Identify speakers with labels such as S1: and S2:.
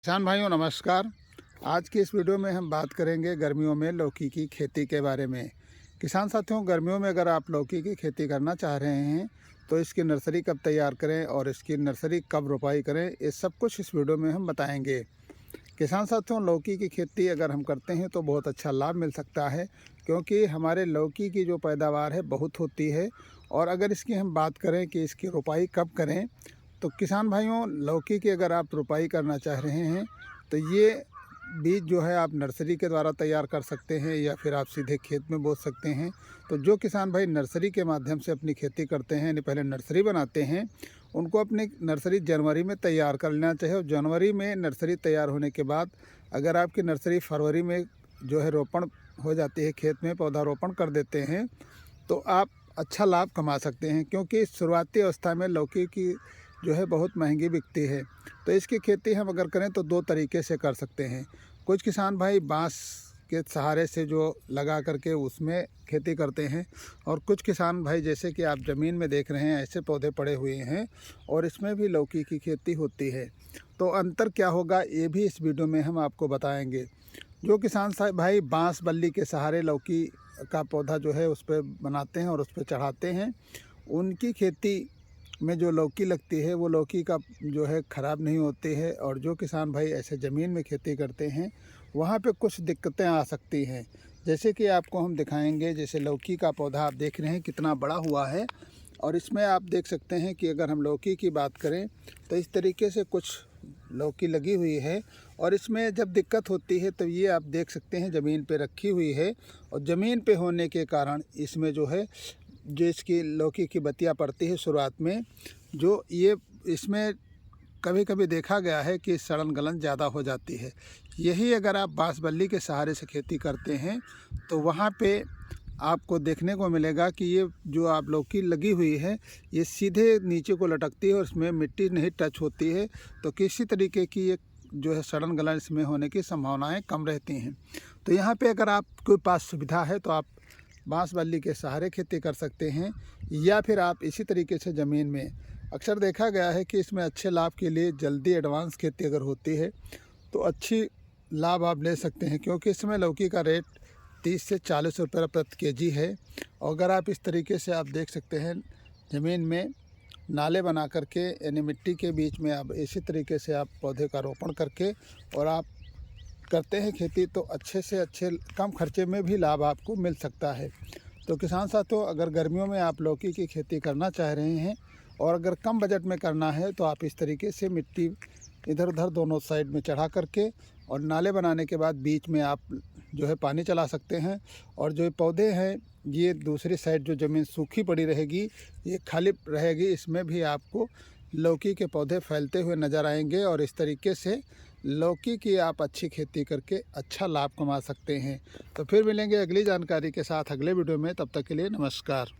S1: किसान भाइयों नमस्कार। आज की इस वीडियो में हम बात करेंगे गर्मियों में लौकी की खेती के बारे में। किसान साथियों, गर्मियों में अगर आप लौकी की खेती करना चाह रहे हैं तो इसकी नर्सरी कब तैयार करें और इसकी नर्सरी कब रोपाई करें, ये सब कुछ इस वीडियो में हम बताएंगे। किसान साथियों, लौकी की खेती अगर हम करते हैं तो बहुत अच्छा लाभ मिल सकता है, क्योंकि हमारे लौकी की जो पैदावार है बहुत होती है। और अगर इसकी हम बात करें कि इसकी रोपाई कब करें, तो किसान भाइयों, लौकी की अगर आप रोपाई करना चाह रहे हैं तो ये बीज जो है आप नर्सरी के द्वारा तैयार कर सकते हैं या फिर आप सीधे खेत में बो सकते हैं। तो जो किसान भाई नर्सरी के माध्यम से अपनी खेती करते हैं, यानी पहले नर्सरी बनाते हैं, उनको अपनी नर्सरी जनवरी में तैयार कर लेना चाहिए। और जनवरी में नर्सरी तैयार होने के बाद अगर आपकी नर्सरी फरवरी में जो है रोपण हो जाती है, खेत में पौधारोपण कर देते हैं, तो आप अच्छा लाभ कमा सकते हैं। क्योंकि शुरुआती अवस्था में लौकी की जो है बहुत महंगी बिकती है। तो इसकी खेती हम अगर करें तो दो तरीके से कर सकते हैं। कुछ किसान भाई बांस के सहारे से जो लगा करके उसमें खेती करते हैं, और कुछ किसान भाई जैसे कि आप ज़मीन में देख रहे हैं ऐसे पौधे पड़े हुए हैं और इसमें भी लौकी की खेती होती है। तो अंतर क्या होगा ये भी इस वीडियो में हम आपको बताएंगे। जो किसान भाई बांस बल्ली के सहारे लौकी का पौधा जो है उस पर बनाते हैं और उस पर चढ़ाते हैं, उनकी खेती में जो लौकी लगती है वो लौकी का जो है ख़राब नहीं होती है। और जो किसान भाई ऐसे ज़मीन में खेती करते हैं वहाँ पे कुछ दिक्कतें आ सकती हैं, जैसे कि आपको हम दिखाएंगे। जैसे लौकी का पौधा आप देख रहे हैं कितना बड़ा हुआ है, और इसमें आप देख सकते हैं कि अगर हम लौकी की बात करें तो इस तरीके से कुछ लौकी लगी हुई है। और इसमें जब दिक्कत होती है तो ये आप देख सकते हैं ज़मीन पे रखी हुई है, और ज़मीन पे होने के कारण इसमें जो है जो इसकी लौकी की बत्तियाँ पड़ती है शुरुआत में, जो ये इसमें कभी कभी देखा गया है कि सड़न गलन ज़्यादा हो जाती है। यही अगर आप बांस बल्ली के सहारे से खेती करते हैं तो वहाँ पे आपको देखने को मिलेगा कि ये जो आप लौकी लगी हुई है ये सीधे नीचे को लटकती है और इसमें मिट्टी नहीं टच होती है। तो किसी तरीके की ये जो है सड़न गलन इसमें होने की संभावनाएं कम रहती हैं। तो यहाँ पे अगर आपके पास सुविधा है तो आप बांस बल्ली के सहारे खेती कर सकते हैं, या फिर आप इसी तरीके से ज़मीन में। अक्सर देखा गया है कि इसमें अच्छे लाभ के लिए जल्दी एडवांस खेती अगर होती है तो अच्छी लाभ आप ले सकते हैं, क्योंकि इसमें लौकी का रेट 30 से 40 रुपये प्रति केजी है। और अगर आप इस तरीके से आप देख सकते हैं ज़मीन में नाले बना करके, यानी मिट्टी के बीच में आप इसी तरीके से आप पौधे का रोपण करके और आप करते हैं खेती, तो अच्छे से अच्छे कम खर्चे में भी लाभ आपको मिल सकता है। तो किसान साथियों, अगर गर्मियों में आप लौकी की खेती करना चाह रहे हैं और अगर कम बजट में करना है तो आप इस तरीके से मिट्टी इधर उधर दोनों साइड में चढ़ा करके और नाले बनाने के बाद बीच में आप जो है पानी चला सकते हैं। और जो पौधे हैं ये दूसरी साइड जो ज़मीन सूखी पड़ी रहेगी, ये खाली रहेगी, इसमें भी आपको लौकी के पौधे फैलते हुए नज़र आएंगे। और इस तरीके से लौकी की आप अच्छी खेती करके अच्छा लाभ कमा सकते हैं। तो फिर मिलेंगे अगली जानकारी के साथ अगले वीडियो में। तब तक के लिए नमस्कार।